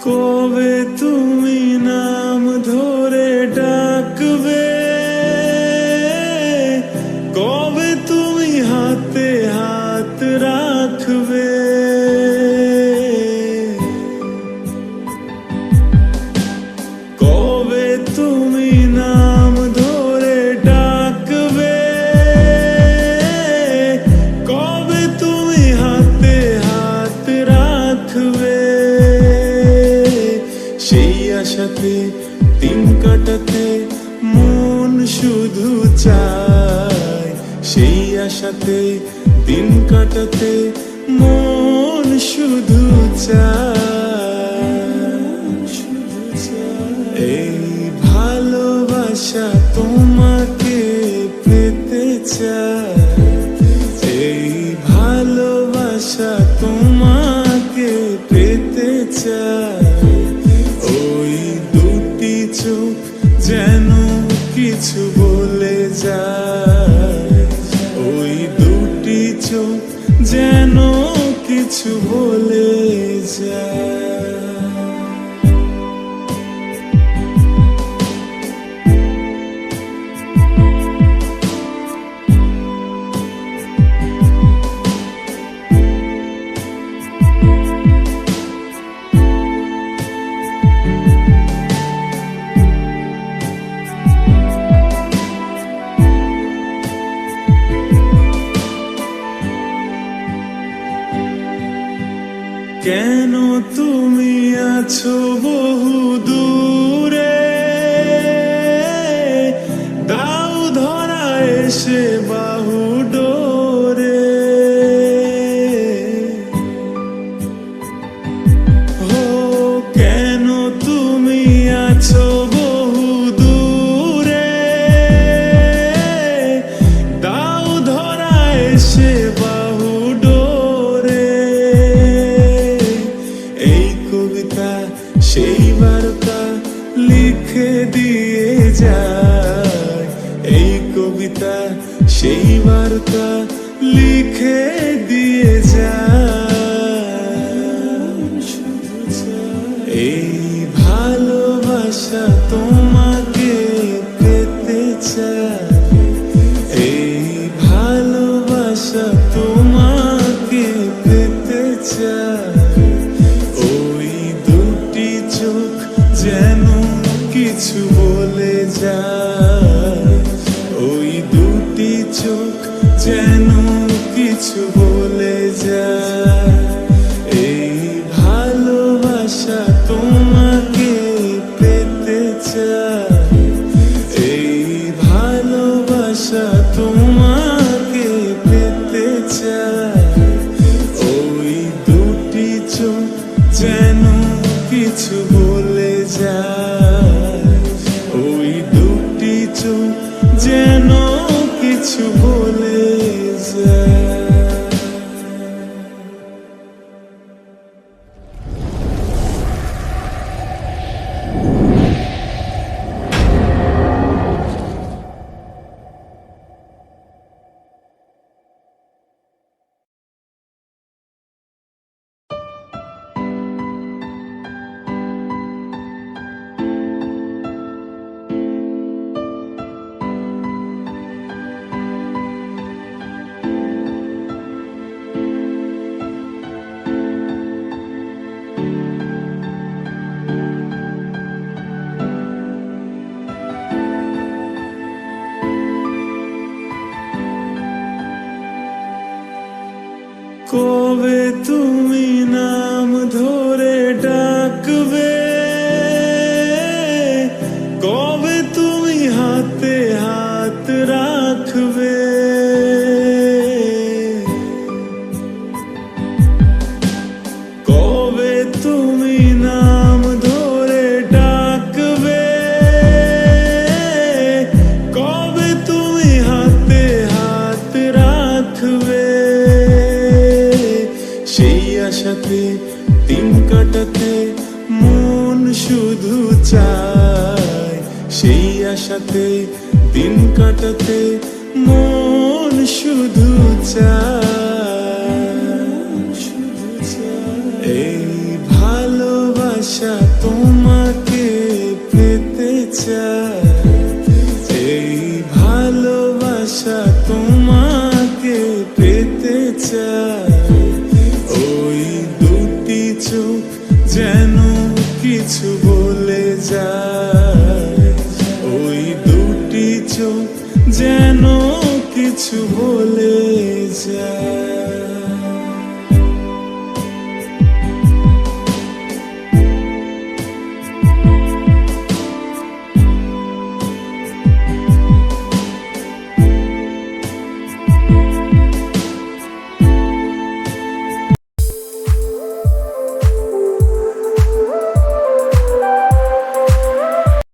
কবে তুমি নাম ধরে ডাকবে, কবে তুমি হাতে হাত রাখবে, কবে তুমি নাম ধরে ডাকবে, কবে তুমি হাতে হাত রাখবে। সেই আশাতে দিন কাটাতে মন শুধু চায়, সেই আশাতে দিন কাটাতে মন শুধু চায়। এই ভালোবাসা তোমাকে পেতে চায়, এই ভালোবাসা তোমাকে পেতে চায়। ওই দুটি চোখ যেন কিছু বলে যায়, ওই দুটি চোখ যেন কিছু বলে যায়। কেন তুমি আছো বহু দূরে, দাও ধরা এসে বাহু ডোরে। ও কেন তুমি আছো বহু দূরে, দাও ধরা এসে বাহু ডোরে। এই কবিতা সেই বার্তা লিখে দিয়ে যায়, এই কবিতা সেই বার্তা লিখে দিয়ে যায়। এই ভালোবাসা তোমাকে পেতে চায়, এই ভালোবাসা তোমাকে পেতে চায়। ওই দুটি চোখ যেন কিছু বলে যায়, ওই দুটি চোখ যেন কিছু বলে যায়। এই ভালোবাসা তোমাকে পেতে চায়, এই ভালোবাসা তোমাকে পেতে চায়। ওই দুটি চোখ যেন কিছু বলে যায়, ওই দুটি চোখ যেন কিছু বলে যায়। কবে তুমি নাম ধরে ডাকবে, কবে তুমি সেই আশাতে দিন কাটাতে মন শুধু চায় এই ভালোবাসা তোমাকে পেতে চায় এই ভালোবাসা তোমাকে পেতে চায় ওই দুটি চোখ যেন কিছু বলে যায় ওই দুটি চোখ যেন কিছু বলে যায়